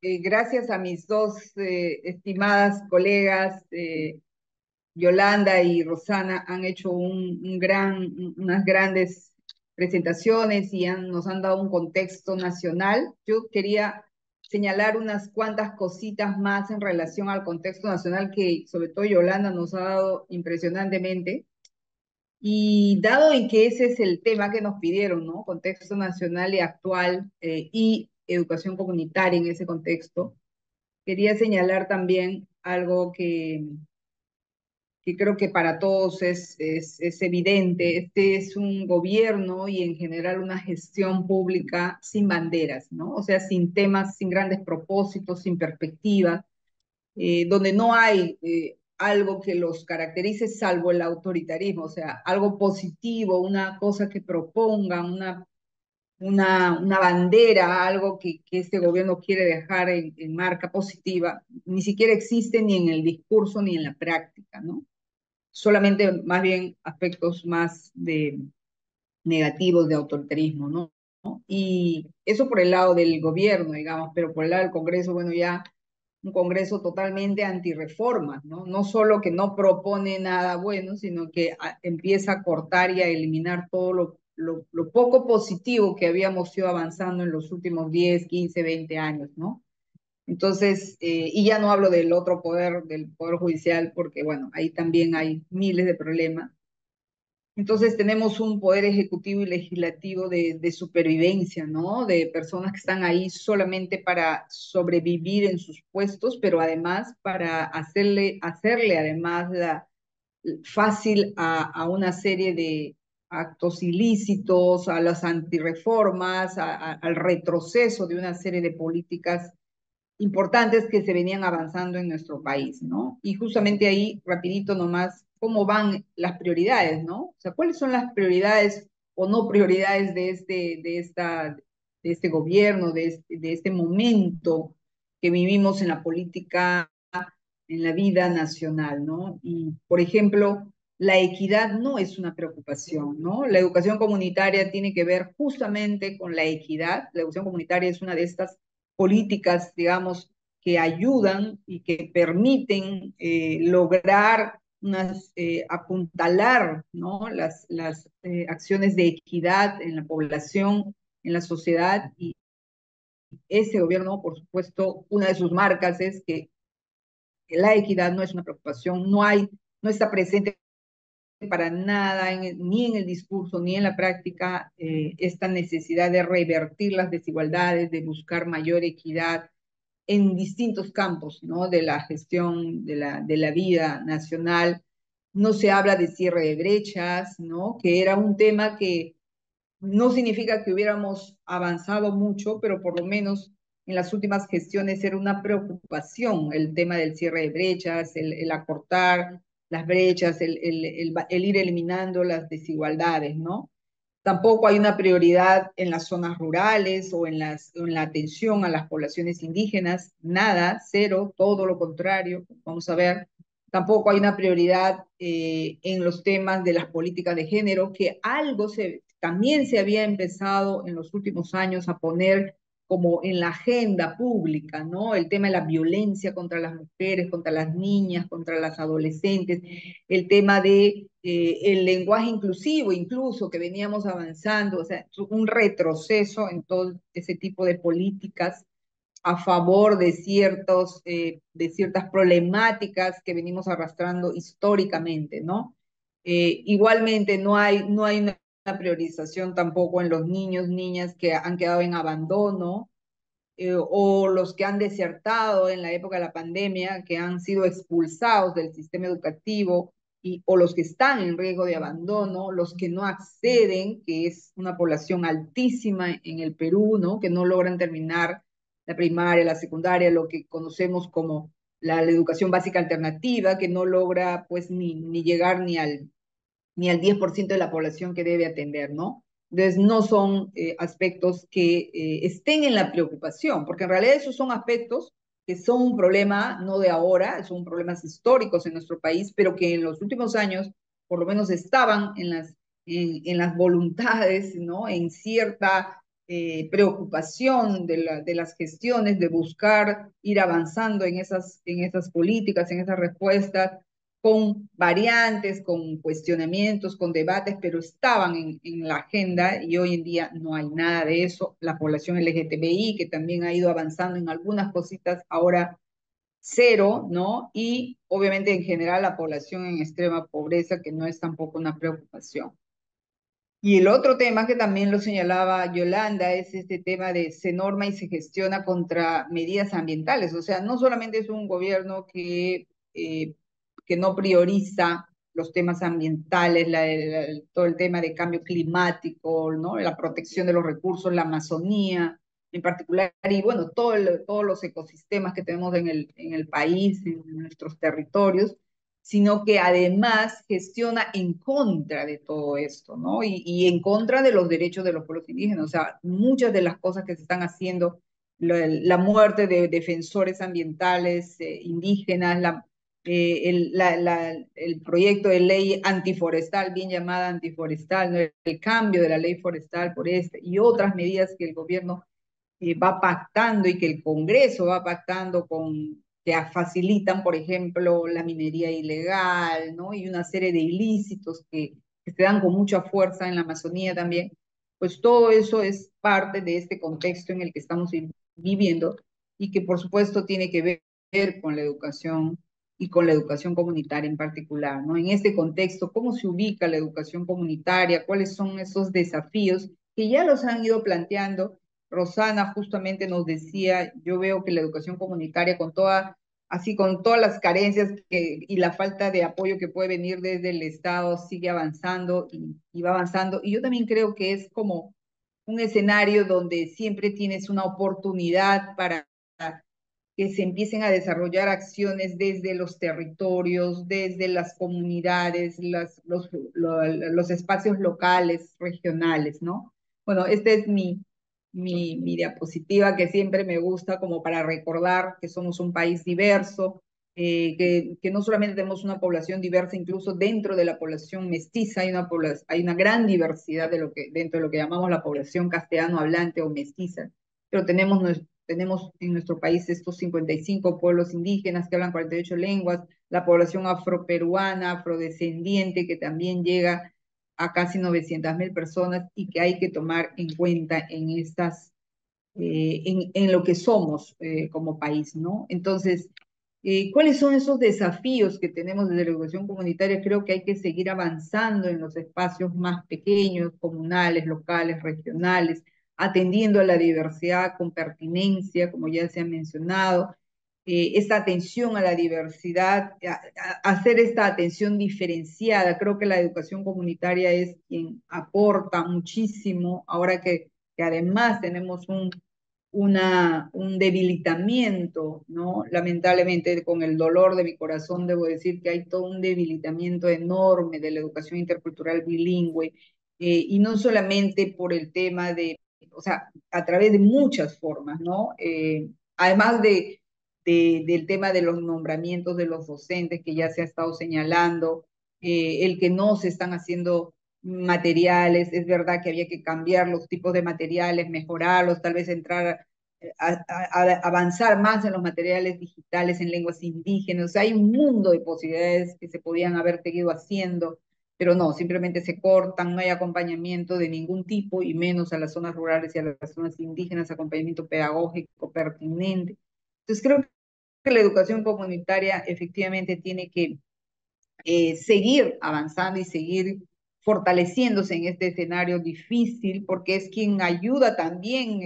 gracias a mis dos estimadas colegas, Yolanda y Rosana, han hecho unas grandes presentaciones y nos han dado un contexto nacional. Yo quería señalar unas cuantas cositas más en relación al contexto nacional que sobre todo Yolanda nos ha dado impresionantemente. Y dado en que ese es el tema que nos pidieron, ¿no? Contexto nacional y actual y educación comunitaria en ese contexto, quería señalar también algo que creo que para todos es evidente. Este es un gobierno y en general una gestión pública sin banderas, ¿no? O sea, sin temas, sin grandes propósitos, sin perspectiva, donde no hay algo que los caracterice salvo el autoritarismo, o sea, algo positivo, una cosa que propongan, una bandera, algo que este gobierno quiere dejar en marca positiva, ni siquiera existe ni en el discurso ni en la práctica, ¿no? Solamente más bien aspectos más negativos de autoritarismo, ¿no? Y eso por el lado del gobierno, digamos, pero por el lado del Congreso, bueno, ya un Congreso totalmente antirreformas, ¿no? No solo que no propone nada bueno, sino que empieza a cortar y a eliminar todo lo poco positivo que habíamos ido avanzando en los últimos 10, 15, 20 años, ¿no? Entonces, y ya no hablo del otro poder, del poder judicial, porque bueno, ahí también hay miles de problemas. Entonces tenemos un poder ejecutivo y legislativo de supervivencia, ¿no? De personas que están ahí solamente para sobrevivir en sus puestos, pero además para hacerle además fácil a una serie de actos ilícitos, a las antirreformas, al retroceso de una serie de políticas importantes que se venían avanzando en nuestro país, ¿no? Y justamente ahí, rapidito nomás, ¿cómo van las prioridades, ¿no? O sea, ¿cuáles son las prioridades o no prioridades de este gobierno, de este momento que vivimos en la política, en la vida nacional, ¿no? Y, por ejemplo, la equidad no es una preocupación, ¿no? La educación comunitaria tiene que ver justamente con la equidad. La educación comunitaria es una de estas políticas, digamos, que ayudan y que permiten lograr apuntalar, ¿no? Las acciones de equidad en la población, en la sociedad, y ese gobierno, por supuesto, una de sus marcas es que la equidad no es una preocupación, no está presente para nada, ni en el discurso, ni en la práctica, esta necesidad de revertir las desigualdades, de buscar mayor equidad en distintos campos, ¿no? De la gestión de la vida nacional. No se habla de cierre de brechas, ¿no? Que era un tema que no significa que hubiéramos avanzado mucho, pero por lo menos en las últimas gestiones era una preocupación el tema del cierre de brechas, el acortar las brechas, el ir eliminando las desigualdades, ¿no? Tampoco hay una prioridad en las zonas rurales o en la atención a las poblaciones indígenas, nada, cero, todo lo contrario, vamos a ver. Tampoco hay una prioridad en los temas de las políticas de género, que también se había empezado en los últimos años a poner como en la agenda pública, ¿no? El tema de la violencia contra las mujeres, contra las niñas, contra las adolescentes, el tema de el lenguaje inclusivo, incluso que veníamos avanzando, o sea, un retroceso en todo ese tipo de políticas a favor de ciertas problemáticas que venimos arrastrando históricamente, ¿no? Igualmente, no hay una priorización tampoco en los niños, niñas que han quedado en abandono, o los que han desertado en la época de la pandemia, que han sido expulsados del sistema educativo, o los que están en riesgo de abandono, los que no acceden, que es una población altísima en el Perú, ¿no? Que no logran terminar la primaria, la secundaria, lo que conocemos como la educación básica alternativa, que no logra pues ni llegar ni al 10% de la población que debe atender, ¿no? Entonces, no son aspectos que estén en la preocupación, porque en realidad esos son aspectos que son un problema no de ahora, son problemas históricos en nuestro país, pero que en los últimos años por lo menos estaban en las voluntades, ¿no? En cierta preocupación de las gestiones, de buscar ir avanzando en esas políticas, en esas respuestas, con variantes, con cuestionamientos, con debates, pero estaban en la agenda y hoy en día no hay nada de eso. La población LGTBI, que también ha ido avanzando en algunas cositas, ahora cero, ¿no? Y obviamente en general la población en extrema pobreza, que no es tampoco una preocupación. Y el otro tema que también lo señalaba Yolanda es este tema de se norma y se gestiona contra medidas ambientales. O sea, no solamente es un gobierno que no prioriza los temas ambientales, todo el tema de cambio climático, ¿no? La protección de los recursos, la Amazonía en particular, y bueno, todos los ecosistemas que tenemos en el país, en nuestros territorios, sino que además gestiona en contra de todo esto, ¿no? Y en contra de los derechos de los pueblos indígenas. O sea, muchas de las cosas que se están haciendo, la muerte de defensores ambientales indígenas, el proyecto de ley antiforestal, bien llamada antiforestal, ¿no? El cambio de la ley forestal por este y otras medidas que el gobierno va pactando y que el Congreso va pactando que facilitan, por ejemplo, la minería ilegal, ¿no? Y una serie de ilícitos que se dan con mucha fuerza en la Amazonía también, pues todo eso es parte de este contexto en el que estamos viviendo y que por supuesto tiene que ver con la educación y con la educación comunitaria en particular, ¿no? En este contexto, ¿cómo se ubica la educación comunitaria? ¿Cuáles son esos desafíos que ya los han ido planteando? Rosana justamente nos decía, yo veo que la educación comunitaria así con todas las carencias y la falta de apoyo que puede venir desde el Estado sigue avanzando y va avanzando. Y yo también creo que es como un escenario donde siempre tienes una oportunidad para que se empiecen a desarrollar acciones desde los territorios, desde las comunidades, los espacios locales, regionales, ¿no? Bueno, esta es mi diapositiva que siempre me gusta como para recordar que somos un país diverso, que no solamente tenemos una población diversa, incluso dentro de la población mestiza hay una gran diversidad dentro de lo que llamamos la población castellano hablante o mestiza, pero tenemos en nuestro país estos 55 pueblos indígenas que hablan 48 lenguas, la población afroperuana, afrodescendiente, que también llega a casi 900.000 personas y que hay que tomar en cuenta en lo que somos como país, ¿no? Entonces, ¿cuáles son esos desafíos que tenemos desde la educación comunitaria? Creo que hay que seguir avanzando en los espacios más pequeños, comunales, locales, regionales, atendiendo a la diversidad con pertinencia, como ya se ha mencionado, esta atención a la diversidad, hacer esta atención diferenciada. Creo que la educación comunitaria es quien aporta muchísimo, ahora que además tenemos un debilitamiento, ¿no? Lamentablemente, con el dolor de mi corazón, debo decir que hay todo un debilitamiento enorme de la educación intercultural bilingüe, y no solamente por el tema o sea, a través de muchas formas, ¿no? Además del tema de los nombramientos de los docentes que ya se ha estado señalando, el que no se están haciendo materiales, es verdad que había que cambiar los tipos de materiales, mejorarlos, tal vez entrar avanzar más en los materiales digitales en lenguas indígenas. O sea, hay un mundo de posibilidades que se podían haber seguido haciendo, pero no, simplemente se cortan, no hay acompañamiento de ningún tipo y menos a las zonas rurales y a las zonas indígenas, acompañamiento pedagógico pertinente. Entonces creo que la educación comunitaria efectivamente tiene que seguir avanzando y seguir fortaleciéndose en este escenario difícil, porque es quien ayuda también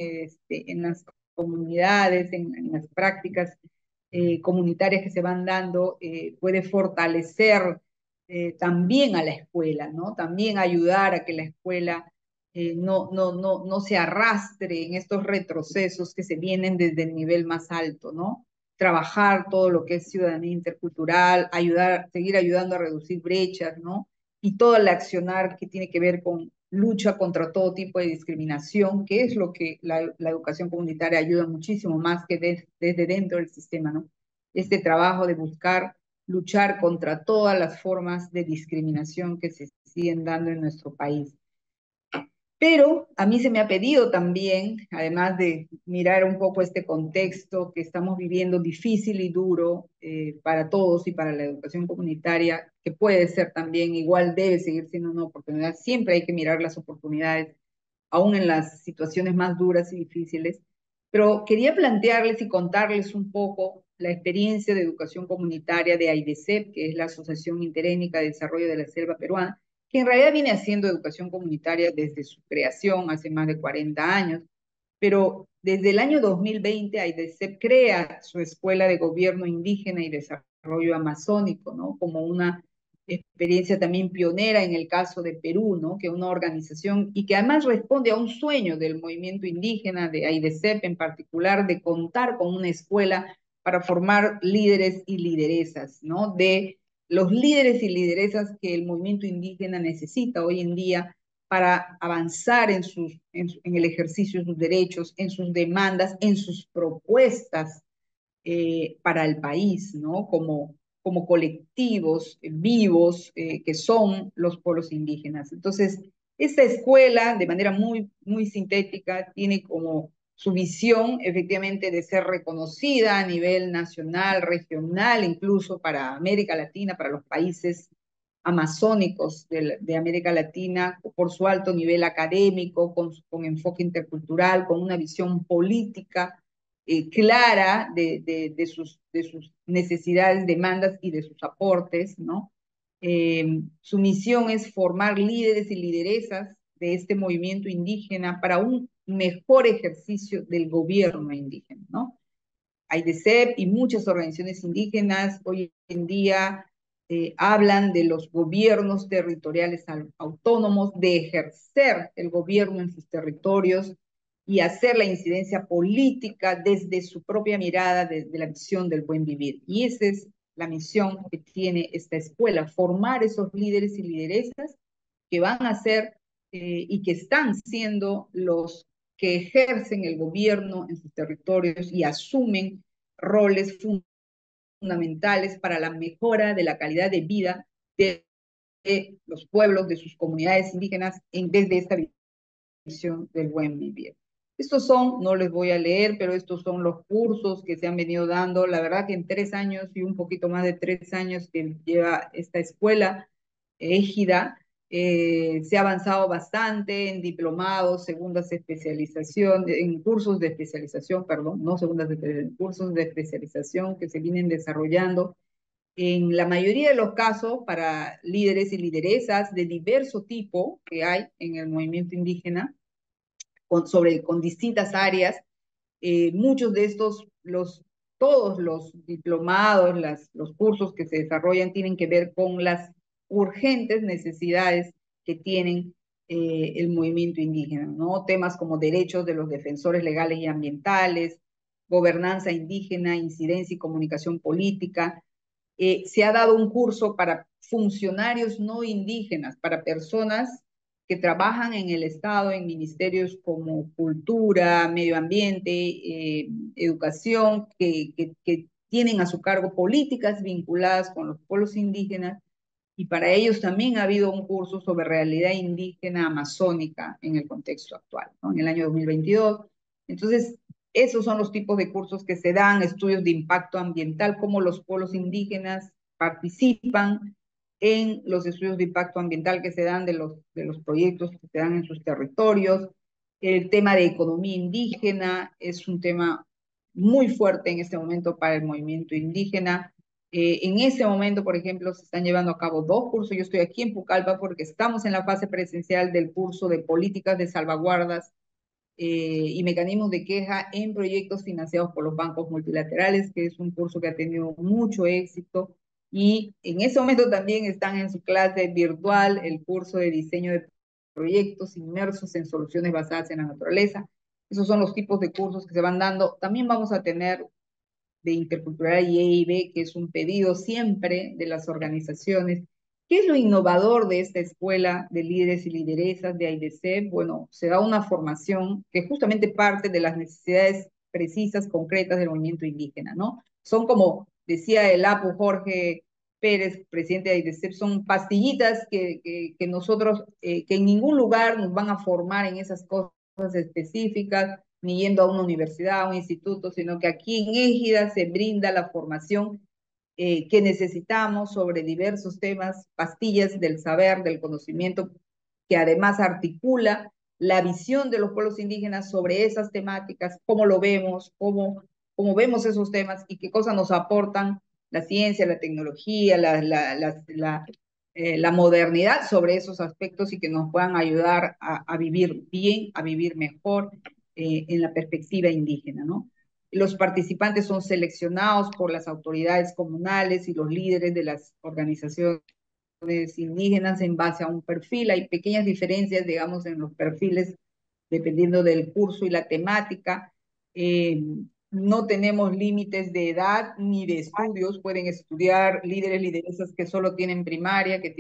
en las comunidades, en las prácticas comunitarias que se van dando, puede fortalecer también a la escuela, ¿no? También ayudar a que la escuela no se arrastre en estos retrocesos que se vienen desde el nivel más alto, ¿no? Trabajar todo lo que es ciudadanía intercultural, seguir ayudando a reducir brechas, ¿no? Y todo el accionar que tiene que ver con lucha contra todo tipo de discriminación, que es lo que la educación comunitaria ayuda muchísimo más que desde dentro del sistema, ¿no? Este trabajo de buscar luchar contra todas las formas de discriminación que se siguen dando en nuestro país. Pero a mí se me ha pedido también, además de mirar un poco este contexto que estamos viviendo difícil y duro para todos y para la educación comunitaria, que puede ser también, igual debe seguir siendo una oportunidad. Siempre hay que mirar las oportunidades, aún en las situaciones más duras y difíciles. Pero quería plantearles y contarles un poco la experiencia de educación comunitaria de AIDESEP, que es la Asociación Interétnica de Desarrollo de la Selva Peruana, que en realidad viene haciendo educación comunitaria desde su creación hace más de 40 años, pero desde el año 2020 AIDESEP crea su Escuela de Gobierno Indígena y Desarrollo Amazónico, ¿no? Como una experiencia también pionera en el caso de Perú, ¿no? Que una organización y que además responde a un sueño del movimiento indígena, de AIDESEP en particular, de contar con una escuela para formar líderes y lideresas, ¿no? De los líderes y lideresas que el movimiento indígena necesita hoy en día para avanzar en el ejercicio de sus derechos, en sus demandas, en sus propuestas para el país, ¿no? Como colectivos vivos que son los pueblos indígenas. Entonces, esta escuela, de manera muy sintética, tiene como su visión efectivamente de ser reconocida a nivel nacional, regional, incluso para América Latina, para los países amazónicos de América Latina, por su alto nivel académico, con enfoque intercultural, con una visión política clara de sus necesidades, demandas y de sus aportes, ¿no? Su misión es formar líderes y lideresas de este movimiento indígena para un mejor ejercicio del gobierno indígena, ¿no? AIDESEP y muchas organizaciones indígenas hoy en día hablan de los gobiernos territoriales autónomos, de ejercer el gobierno en sus territorios y hacer la incidencia política desde su propia mirada, desde la visión del buen vivir. Y esa es la misión que tiene esta escuela, formar esos líderes y lideresas que van a ser y que están siendo los que ejercen el gobierno en sus territorios y asumen roles fundamentales para la mejora de la calidad de vida de los pueblos, de sus comunidades indígenas, desde esta visión del buen vivir. Estos son, no les voy a leer, pero estos son los cursos que se han venido dando. La verdad que en 3 años y un poquito más de 3 años que lleva esta escuela égida, se ha avanzado bastante en diplomados, segundas especialización, en cursos de especialización, perdón, no segundas, cursos de especialización que se vienen desarrollando en la mayoría de los casos para líderes y lideresas de diverso tipo que hay en el movimiento indígena, con distintas áreas. Muchos de estos, todos los diplomados, los cursos que se desarrollan tienen que ver con las urgentes necesidades que tienen el movimiento indígena, ¿no? Temas como derechos de los defensores legales y ambientales, gobernanza indígena, incidencia y comunicación política. Se ha dado un curso para funcionarios no indígenas, para personas que trabajan en el Estado, en ministerios como cultura, medio ambiente, educación, que tienen a su cargo políticas vinculadas con los pueblos indígenas, y para ellos también ha habido un curso sobre realidad indígena amazónica en el contexto actual, ¿no? En el año 2022. Entonces, esos son los tipos de cursos que se dan, estudios de impacto ambiental, cómo los pueblos indígenas participan en los estudios de impacto ambiental que se dan de los proyectos que se dan en sus territorios. El tema de economía indígena es un tema muy fuerte en este momento para el movimiento indígena. En ese momento, por ejemplo, se están llevando a cabo dos cursos. Yo estoy aquí en Pucallpa porque estamos en la fase presencial del curso de políticas de salvaguardas y mecanismos de queja en proyectos financiados por los bancos multilaterales, que es un curso que ha tenido mucho éxito. Y en ese momento también están en su clase virtual el curso de diseño de proyectos inmersos en soluciones basadas en la naturaleza. Esos son los tipos de cursos que se van dando. También vamos a tener de Intercultural y EIB, que es un pedido siempre de las organizaciones. ¿Qué es lo innovador de esta escuela de líderes y lideresas de AIDC? Bueno, se da una formación que justamente parte de las necesidades precisas, concretas del movimiento indígena, ¿no? Son como decía el Apu Jorge Pérez, presidente de AIDESEP, son pastillitas que nosotros, que en ningún lugar nos van a formar en esas cosas específicas, ni yendo a una universidad, a un instituto, sino que aquí en Égida se brinda la formación que necesitamos sobre diversos temas, pastillas del saber, del conocimiento, que además articula la visión de los pueblos indígenas sobre esas temáticas, cómo lo vemos, cómo vemos esos temas y qué cosas nos aportan la ciencia, la tecnología, la modernidad sobre esos aspectos y que nos puedan ayudar a vivir bien, a vivir mejor en la perspectiva indígena, ¿no? Los participantes son seleccionados por las autoridades comunales y los líderes de las organizaciones indígenas en base a un perfil. Hay pequeñas diferencias, digamos, en los perfiles dependiendo del curso y la temática. No tenemos límites de edad ni de estudios. Pueden estudiar líderes, lideresas que solo tienen primaria, que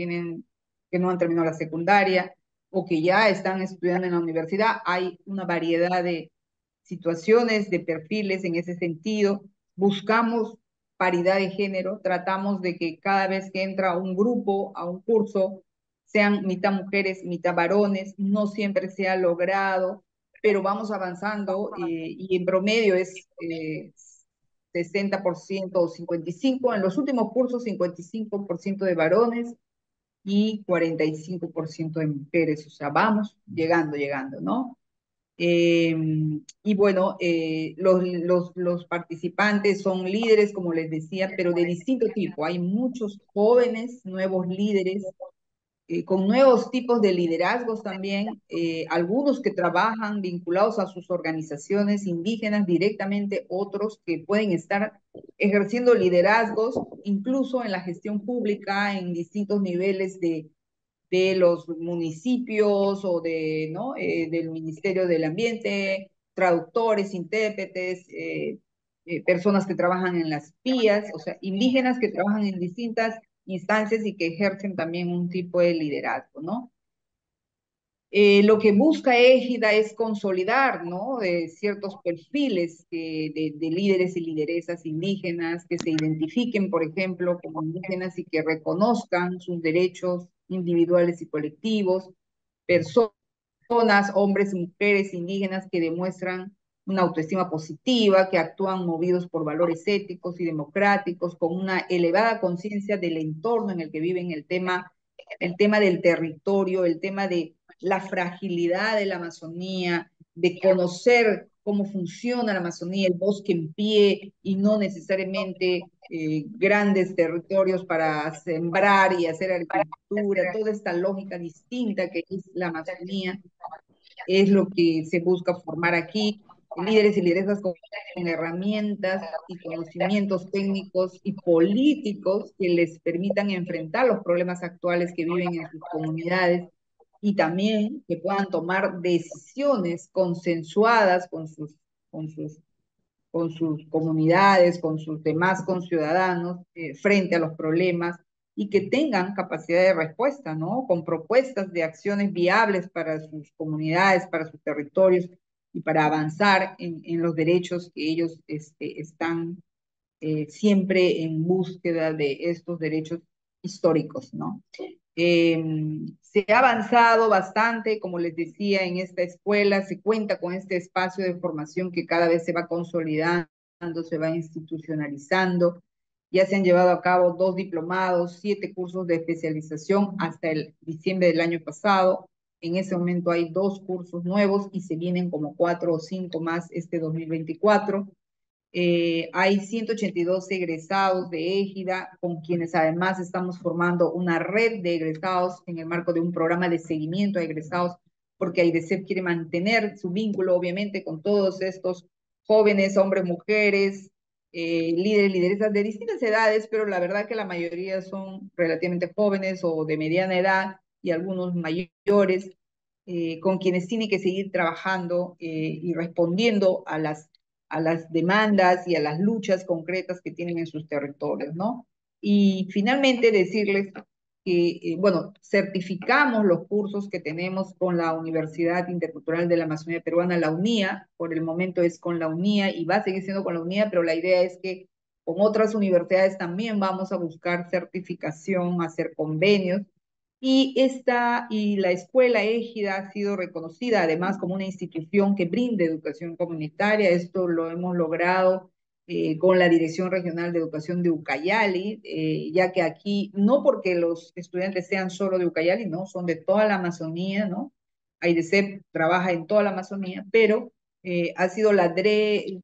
no han terminado la secundaria o que ya están estudiando en la universidad. Hay una variedad de situaciones, de perfiles en ese sentido. Buscamos paridad de género, tratamos de que cada vez que entra un grupo a un curso sean mitad mujeres, mitad varones, no siempre se ha logrado, pero vamos avanzando y en promedio es 60% o 55%, en los últimos cursos 55% de varones y 45% de mujeres, o sea, vamos llegando, ¿no? Eh, y bueno, los participantes son líderes, como les decía, pero de distinto tipo. Hay muchos jóvenes, nuevos líderes, con nuevos tipos de liderazgos también, algunos que trabajan vinculados a sus organizaciones indígenas directamente, otros que pueden estar ejerciendo liderazgos incluso en la gestión pública en distintos niveles de los municipios o ¿no? Del Ministerio del Ambiente, traductores, intérpretes, personas que trabajan en las PIAs, o sea, indígenas que trabajan en distintas instancias y que ejercen también un tipo de liderazgo, ¿no? Lo que busca Égida es consolidar, ¿no? Ciertos perfiles de líderes y lideresas indígenas que se identifiquen, por ejemplo, como indígenas y que reconozcan sus derechos individuales y colectivos, personas, hombres y mujeres indígenas que demuestran una autoestima positiva, que actúan movidos por valores éticos y democráticos, con una elevada conciencia del entorno en el que viven, el tema del territorio, el tema de la fragilidad de la Amazonía, de conocer cómo funciona la Amazonía, el bosque en pie y no necesariamente grandes territorios para sembrar y hacer agricultura, toda esta lógica distinta que es la Amazonía, es lo que se busca formar aquí, líderes y lideresas con herramientas y conocimientos técnicos y políticos que les permitan enfrentar los problemas actuales que viven en sus comunidades y también que puedan tomar decisiones consensuadas con sus, con sus comunidades, con sus demás conciudadanos frente a los problemas y que tengan capacidad de respuesta, ¿no? Con propuestas de acciones viables para sus comunidades, para sus territorios y para avanzar en los derechos que ellos están siempre en búsqueda de estos derechos históricos, ¿no? Se ha avanzado bastante, como les decía, en esta escuela, se cuenta con este espacio de formación que cada vez se va consolidando, se va institucionalizando. Ya se han llevado a cabo 2 diplomados, 7 cursos de especialización hasta el diciembre del año pasado. En ese momento hay 2 cursos nuevos y se vienen como 4 o 5 más este 2024. Hay 182 egresados de Égida, con quienes además estamos formando una red de egresados en el marco de un programa de seguimiento a egresados, porque AIDESEP quiere mantener su vínculo, obviamente, con todos estos jóvenes, hombres, mujeres, líderes, lideresas de distintas edades, pero la verdad que la mayoría son relativamente jóvenes o de mediana edad y algunos mayores, con quienes tiene que seguir trabajando y respondiendo a las demandas y a las luchas concretas que tienen en sus territorios, ¿no? Y finalmente decirles que, bueno, certificamos los cursos que tenemos con la Universidad Intercultural de la Amazonía Peruana, la UNIA, por el momento es con la UNIA y va a seguir siendo con la UNIA, pero la idea es que con otras universidades también vamos a buscar certificación, hacer convenios. Y la escuela Égida ha sido reconocida además como una institución que brinde educación comunitaria. Esto lo hemos logrado con la Dirección Regional de Educación de Ucayali, ya que aquí, no porque los estudiantes sean solo de Ucayali, no, son de toda la Amazonía, ¿no? AIDESEP trabaja en toda la Amazonía, pero ha sido la DRE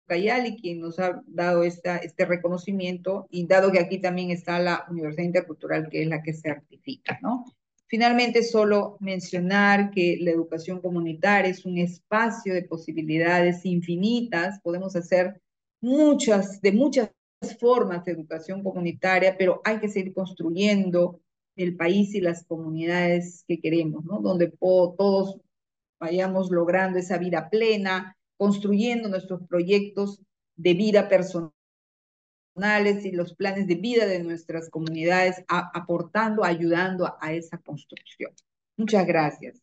Ucayali quien nos ha dado este reconocimiento, y dado que aquí también está la Universidad Intercultural, que es la que certifica, ¿no? Finalmente, solo mencionar que la educación comunitaria es un espacio de posibilidades infinitas. Podemos hacer de muchas formas de educación comunitaria, pero hay que seguir construyendo el país y las comunidades que queremos, ¿no? Donde todos vayamos logrando esa vida plena, construyendo nuestros proyectos de vida personales y los planes de vida de nuestras comunidades, aportando, ayudando a esa construcción. Muchas gracias.